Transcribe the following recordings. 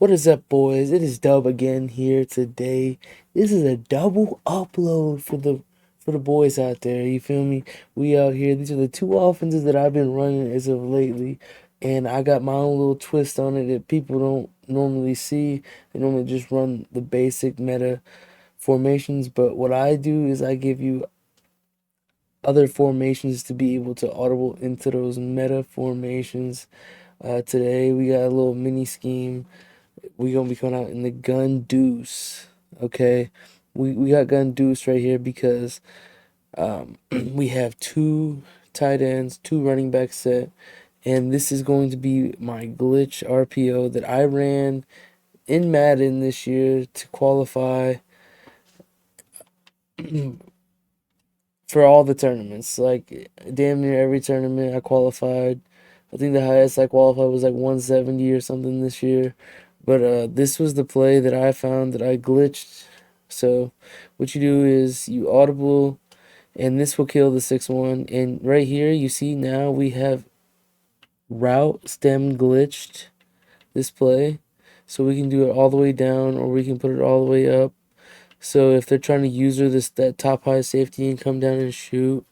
What is up, boys? It is Dub again here today. This is a double upload for the boys out there. You feel me? We out here. These are the two offenses that I've been running as of lately, and I got my own little twist on it that people don't normally see. They normally just run the basic meta formations, but what I do is I give you other formations to be able to audible into those meta formations. Today we got a little mini scheme. We gonna be coming out in the gun deuce. Okay, we got gun deuce right here because we have two tight ends, two running backs set, and this is going to be my glitch RPO that I ran in Madden this year to qualify for all the tournaments. Like damn near every tournament I qualified. I think the highest I qualified was like 170 or something this year. But this was the play that I found that I glitched. So what you do is you audible, and this will kill the 6-1. And right here you see now we have route stem glitched this play. So we can do it all the way down, or we can put it all the way up. So if they're trying to user that top high safety and come down and shoot,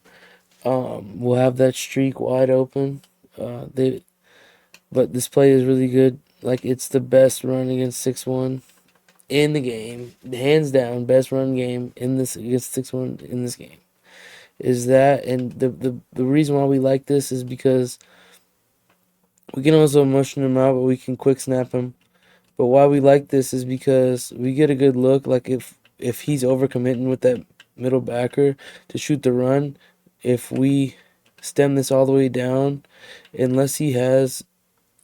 we'll have that streak wide open. But this play is really good. Like, it's the best run against 6-1 in the game. Hands down, best run game in this against 6-1 in this game. Is that, and the reason why we like this is because we can also motion him out, but we can quick snap him. But why we like this is because we get a good look. Like, if he's overcommitting with that middle backer to shoot the run, if we stem this all the way down, unless he has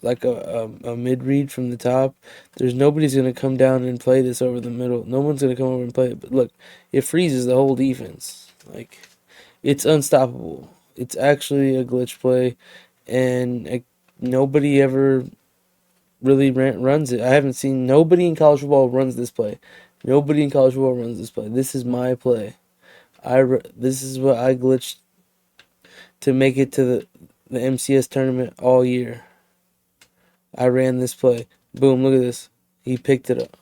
like a mid read from the top, there's nobody's gonna come down and play this over the middle. No one's gonna come over and play it. But look, it freezes the whole defense. Like, it's unstoppable. It's actually a glitch play, and nobody ever really runs it. I haven't seen nobody in college football runs this play. Nobody in college football runs this play. This is my play. This is what I glitched to make it to the MCS tournament all year. I ran this play. Boom, look at this. He picked it up.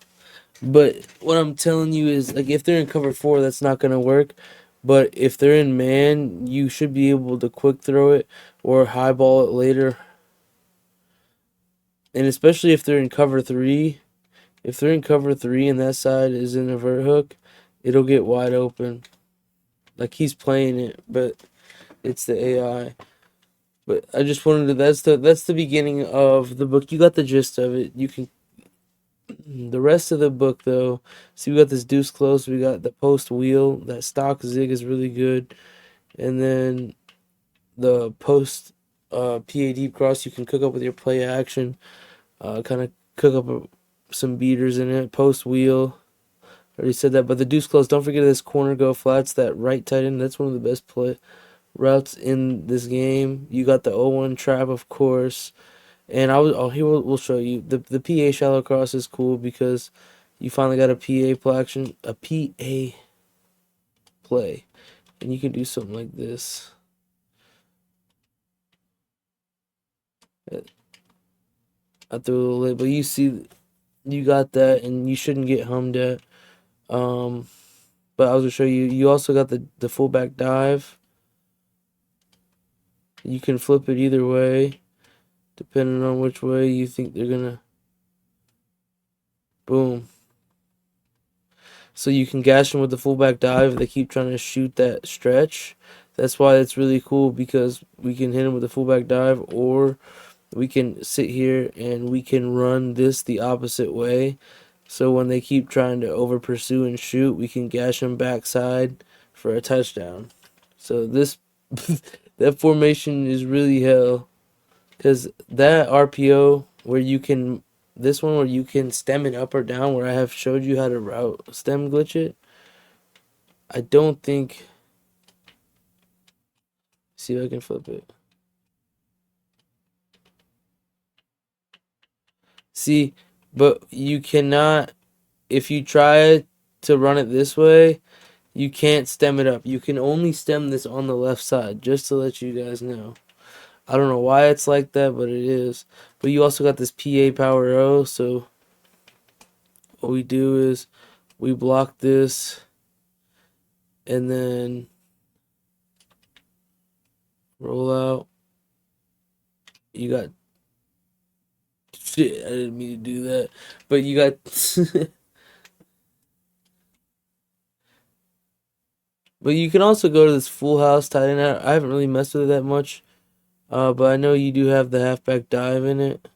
But what I'm telling you is, like, if they're in cover 4, that's not going to work. But if they're in man, you should be able to quick throw it or highball it later. And especially if they're in cover 3. If they're in cover 3 and that side is in a vert hook, it'll get wide open. Like, he's playing it, but it's the AI. But I just wanted to, that's the beginning of the book. You got the gist of it. You can, the rest of the book though, see, we got this deuce close, we got the post wheel, that stock zig is really good, and then the post PA deep cross you can cook up with your play action, kind of cook up some beaters in it. Post wheel, already said that. But the deuce close, don't forget this corner go flats, that right tight end, that's one of the best routes in this game. You got the 0-1 trap, of course, and here we'll show you the PA shallow cross is cool because you finally got a PA play action, a PA play, and you can do something like this. I threw a little late, but you see, you got that, and you shouldn't get hummed at. But I was gonna show you. You also got the fullback dive. You can flip it either way, depending on which way you think they're gonna. Boom. So you can gash them with the fullback dive if they keep trying to shoot that stretch. That's why it's really cool, because we can hit them with the fullback dive, or we can sit here and we can run this the opposite way. So when they keep trying to over pursue and shoot, we can gash them backside for a touchdown. So this that formation is really hell, because that RPO where you can, this one where you can stem it up or down, where I have showed you how to route stem glitch it, I don't think, see if I can flip it. See, but you cannot, if you try to run it this way, you can't stem it up. You can only stem this on the left side, just to let you guys know. I don't know why it's like that, but it is. But you also got this PA power O, so what we do is we block this, and then roll out. You got shit. I didn't mean to do that, but you got. But you can also go to this full house tight end. I haven't really messed with it that much, but I know you do have the halfback dive in it.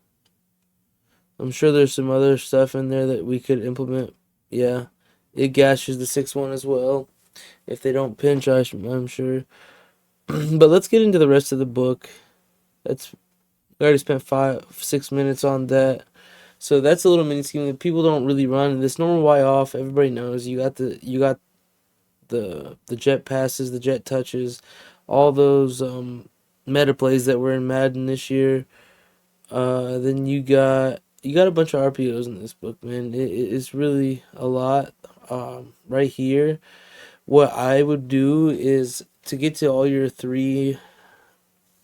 I'm sure there's some other stuff in there that we could implement. Yeah, it gashes the 6-1 as well. If they don't pinch, I'm sure. But let's get into the rest of the book. That's we already spent 5-6 minutes on that. So that's a little mini scheme that people don't really run. This normal Y off, everybody knows. You got the jet passes, the jet touches, all those meta plays that were in Madden this year. Then you got a bunch of RPOs in this book, man. It's really a lot. Right here, what I would do is to get to all your 3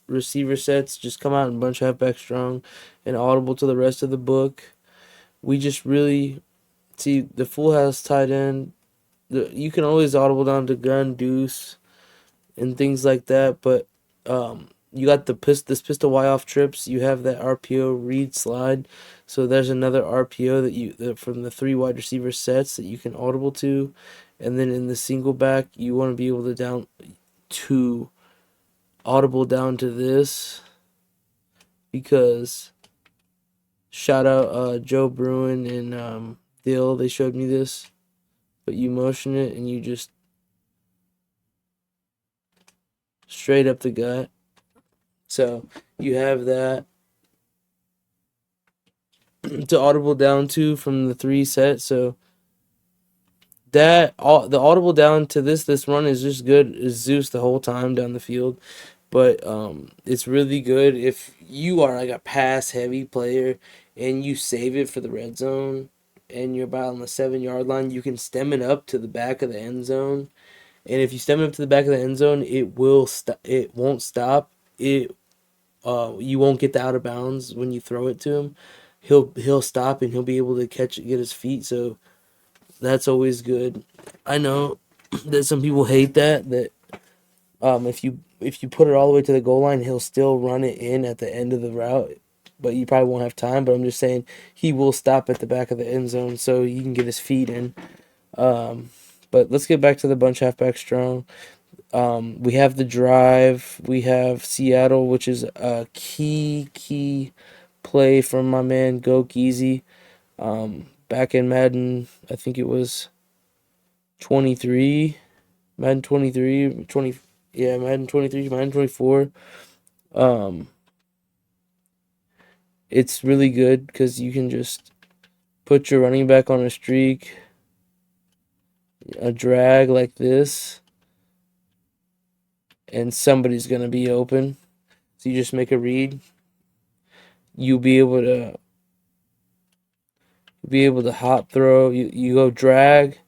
receiver sets, just come out and bunch halfback strong and audible to the rest of the book. We just really see the full house tight end. You can always audible down to gun, deuce, and things like that, but you got this pistol Y off trips. You have that RPO read slide, so there's another RPO that from the 3 wide receiver sets that you can audible to, and then in the single back you want to be able to audible down to this, because shout out Joe Bruin and Dill, they showed me this, but you motion it and you just straight up the gut. So you have that to audible down to from the 3 set. So the audible down to this run is just good as Zeus the whole time down the field. But it's really good if you are like a pass heavy player and you save it for the red zone and you're about on the 7-yard line. You can stem it up to the back of the end zone, and if you stem it up to the back of the end zone, it will stop. It won't stop. You won't get the out of bounds when you throw it to him. He'll stop and he'll be able to catch it, get his feet. So that's always good. I know that some people hate that if you put it all the way to the goal line, he'll still run it in at the end of the route, but you probably won't have time. But I'm just saying he will stop at the back of the end zone so he can get his feet in. But let's get back to the bunch halfback strong. We have the drive. We have Seattle, which is a key play from my man Go Geezy. Back in Madden, I think it was 23, Madden 23, 20, yeah, Madden 23, Madden 24. Um, it's really good because you can just put your running back on a streak, a drag like this, and somebody's gonna be open. So you just make a read. You'll be able to hot throw. You go drag.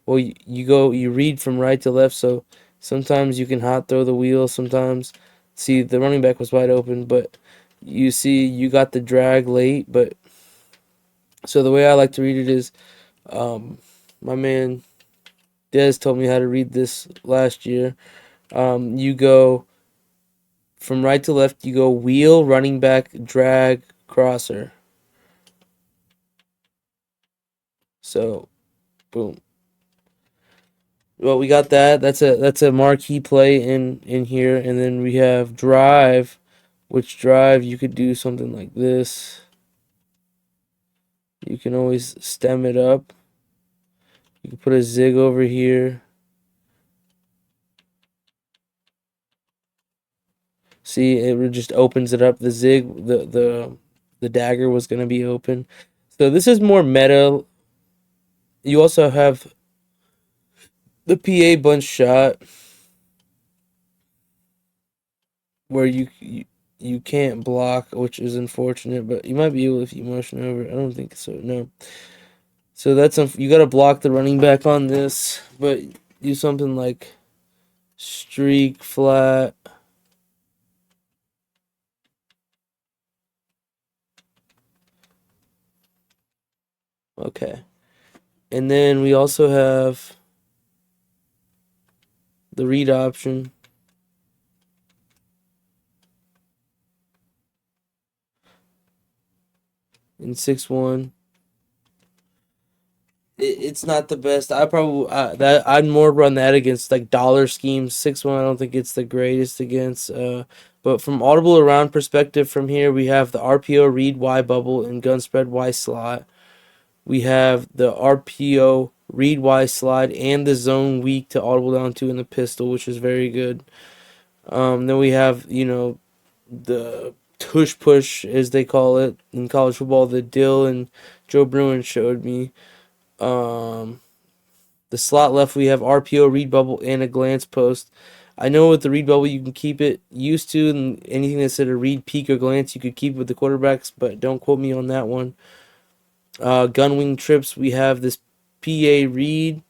Well, you read from right to left. So sometimes you can hot throw the wheel. Sometimes, see, the running back was wide open, but you see you got the drag late. But so the way I like to read it is, my man Dez told me how to read this last year. You go from right to left. You go wheel, running back, drag, crosser. So, boom. Well, we got that. That's a marquee play in here, and then we have drive, which drive you could do something like this. You can always stem it up. You can put a zig over here. See, it just opens it up. The zig, the dagger was gonna be open. So this is more meta. You also have the PA bunch shot, where you can't block, which is unfortunate, but you might be able if you motion over. I don't think so. No. So you got to block the running back on this, but do something like streak flat. Okay. And then we also have the read option. In 6-1. It's not the best. I'd more run that against like dollar schemes. 6-1. I don't think it's the greatest against. But from audible around perspective, from here we have the RPO read Y bubble and gun spread Y slot. We have the RPO read Y slide and the zone weak to audible down to in the pistol, which is very good. Then we have the tush push as they call it in college football. The Dill and Joe Bruin showed me. Um, the slot left, we have RPO, read bubble, and a glance post. I know with the read bubble, you can keep it used to, and anything that said a read, peek, or glance, you could keep with the quarterbacks, but don't quote me on that one. Gun wing trips, we have this PA read,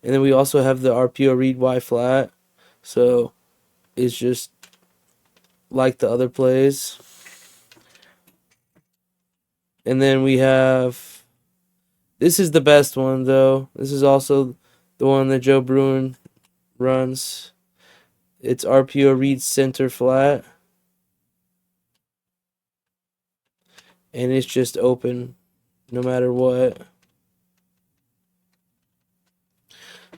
and then we also have the RPO read Y flat. So it's just like the other plays. And then we have, this is the best one though. This is also the one that Joe Bruin runs. It's RPO read center flat. And it's just open no matter what.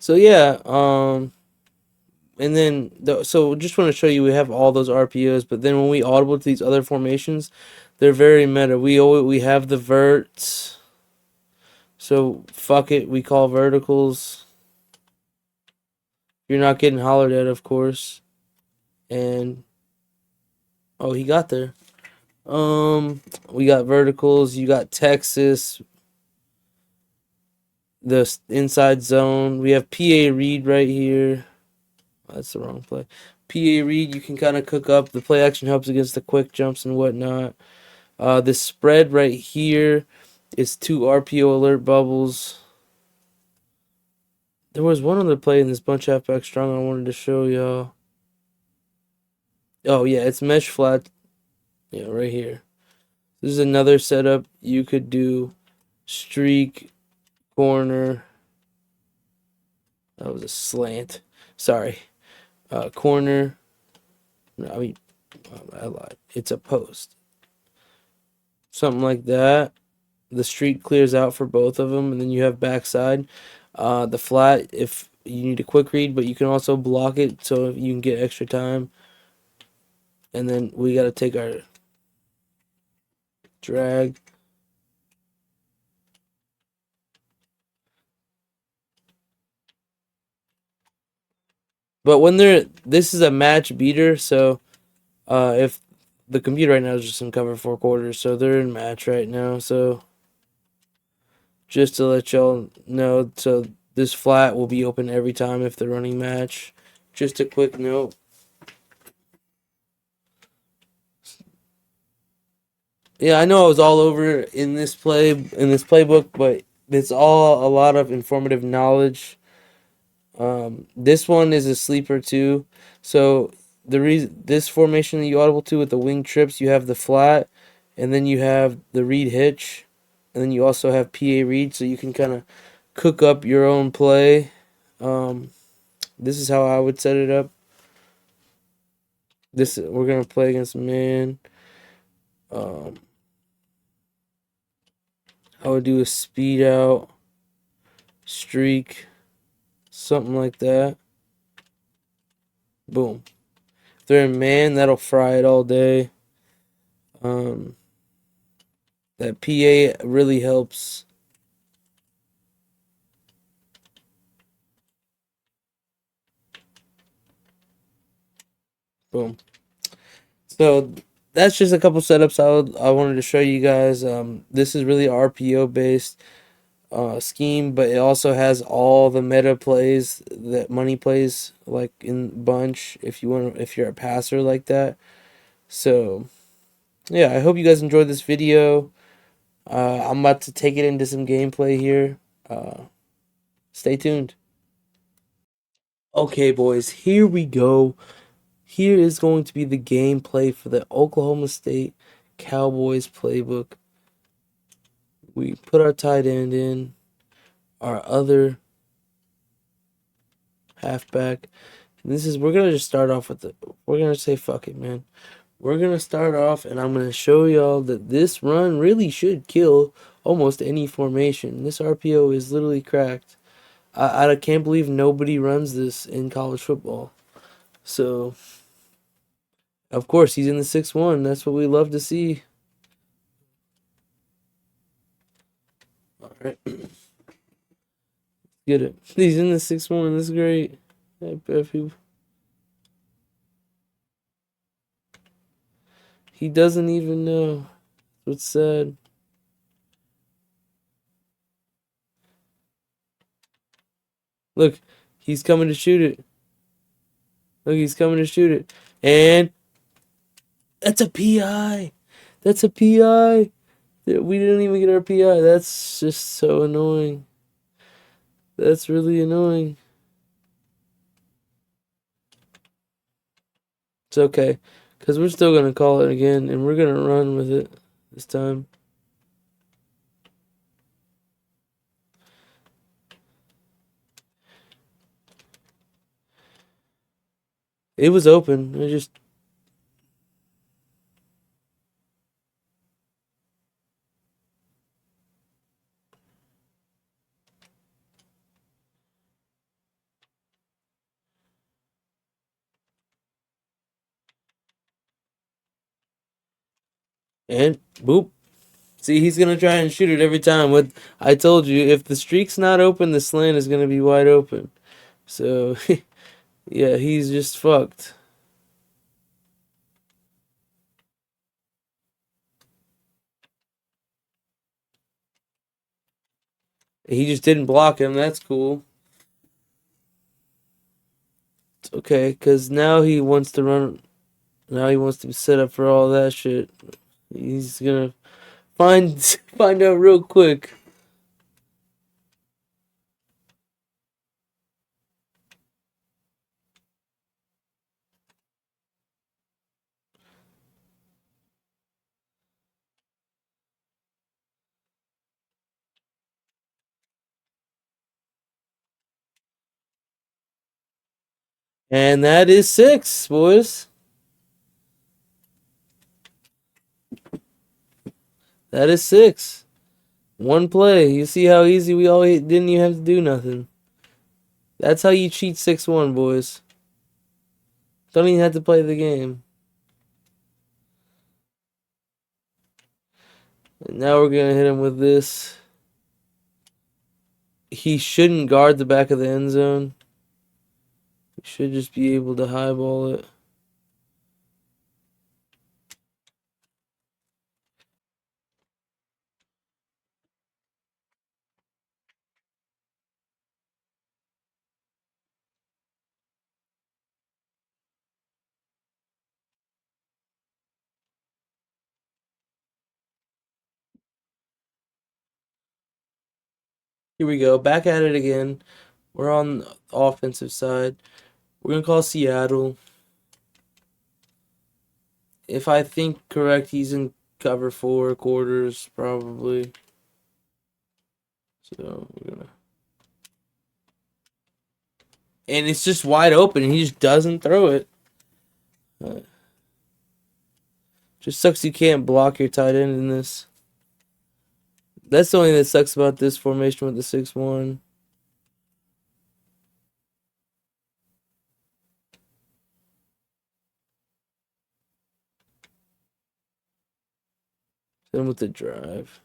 So yeah, and then so just want to show you we have all those RPOs, but then when we audible to these other formations, they're very meta. We have the verts. So fuck it, we call verticals. You're not getting hollered at, of course. And oh, he got there. We got verticals. You got Texas, the inside zone. We have PA read right here. Oh, that's the wrong play. PA read, you can kind of cook up. The play action helps against the quick jumps and whatnot. This spread right here is 2 RPO alert bubbles. There was one other play in this bunch halfback strong I wanted to show y'all. Oh yeah, it's mesh flat. Yeah, right here. This is another setup you could do. Streak, corner. That was a slant. Sorry. Corner. No, I mean, I lied. It's a post. Something like that. The streak clears out for both of them, and then you have backside. The flat, if you need a quick read, but you can also block it so you can get extra time. And then we got to take our drag. But when this is a match beater, so if the computer right now is just in cover 4 quarters, so they're in match right now. So just to let y'all know, so this flat will be open every time if they're running match. Just a quick note. Yeah, I know I was all over in this playbook, but it's all a lot of informative knowledge. This one is a sleeper too. So the reason this formation that you audible to with the wing trips, you have the flat, and then you have the read hitch, and then you also have PA read, so you can kind of cook up your own play. This is how I would set it up. We're gonna play against man. I would do a speed out, streak, something like that. Boom. If they're in man, that'll fry it all day. That PA really helps. Boom. So that's just a couple setups I wanted to show you guys. This is really RPO based scheme, but it also has all the meta plays that money plays like in bunch. If you're a passer like that. So yeah, I hope you guys enjoyed this video. I'm about to take it into some gameplay here. Stay tuned. Okay, boys, here we go. Here is going to be the gameplay for the Oklahoma State Cowboys playbook. We put our tight end in. our other halfback. And we're gonna just start off with we're gonna say fuck it, man. We're gonna start off, and I'm gonna show y'all that this run really should kill almost any formation. This RPO is literally cracked. I can't believe nobody runs this in college football. So, of course, he's in the 6-1. That's what we love to see. All right. Get it. He's in the 6-1. That's great. He doesn't even know. What's sad. Look, he's coming to shoot it. Look, he's coming to shoot it. And that's a PI. That's a PI. We didn't even get our PI. That's just so annoying. That's really annoying. It's okay. Because we're still going to call it again. And we're going to run with it this time. It was open. I just... And boop. See, he's gonna try and shoot it every time. What I told you, if the streak's not open, the slant is gonna be wide open. So, yeah, he's just fucked. He just didn't block him. That's cool. It's okay, cause now he wants to run. Now he wants to be set up for all that shit. He's gonna find out real quick. And that is 6, boys. That is 6. One play. You see how easy we all didn't even have to do nothing. That's how you cheat 6-1, boys. Don't even have to play the game. And now we're gonna hit him with this. He shouldn't guard the back of the end zone. He should just be able to highball it. Here we go. Back at it again. We're on the offensive side. We're gonna call Seattle. If I think correct, he's in cover 4 quarters, probably. So we're gonna... And it's just wide open. He just doesn't throw it. Just sucks you can't block your tight end in this. That's the only thing that sucks about this formation with the 6-1. Then with the drive.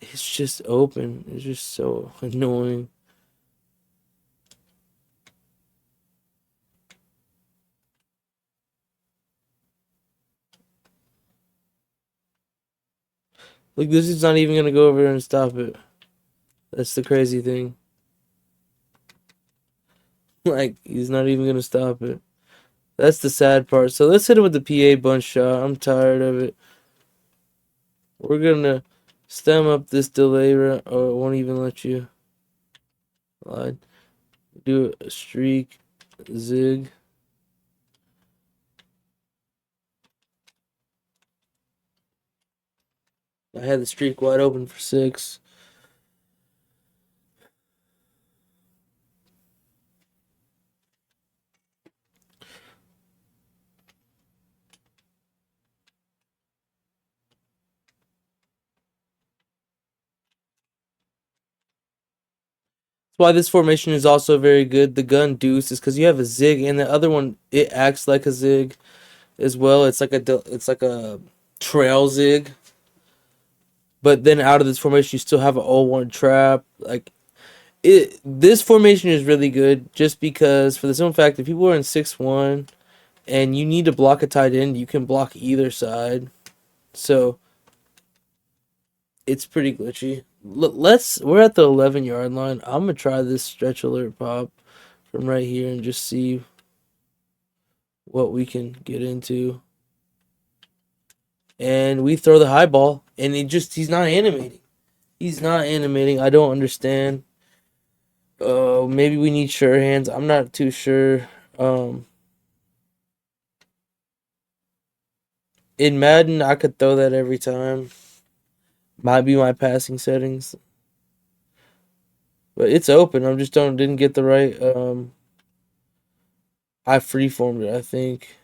It's just open. It's just so annoying. Like, this is not even going to go over there and stop it. That's the crazy thing. Like, he's not even going to stop it. That's the sad part. So let's hit it with the PA bunch shot. I'm tired of it. We're going to stem up this delay. Oh, it won't even let you. Lied. Do a streak. Zig. I had the streak wide open for 6. That's why this formation is also very good. The gun deuce is because you have a zig, and the other one it acts like a zig as well. It's like a trail zig, but then out of this formation you still have an 0-1 trap. Like this formation is really good just because for the simple fact that people are in 6-1 and you need to block a tight end, you can block either side. So it's pretty glitchy. We're at the 11-yard line. I'm gonna try this stretch alert pop from right here and just see what we can get into. And we throw the high ball, and he's not animating. He's not animating. I don't understand. Maybe we need sure hands. I'm not too sure. In Madden, I could throw that every time. Might be my passing settings, but it's open. I'm just didn't get the right. I freeformed it, I think.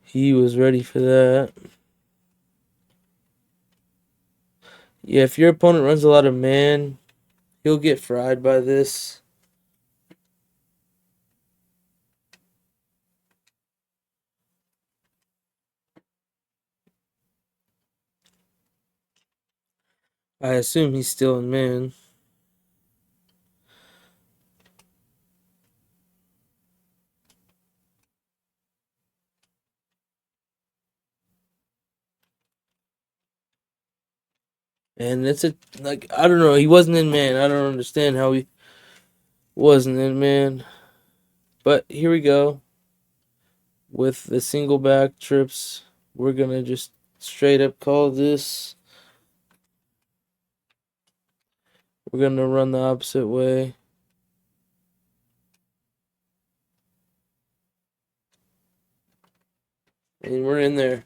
He was ready for that. Yeah, if your opponent runs a lot of man, he'll get fried by this. I assume he's still in man. And it's I don't know, he wasn't in man. I don't understand how he wasn't in man. But here we go. With the single back trips, we're gonna just straight up call this. We're gonna run the opposite way. And we're in there.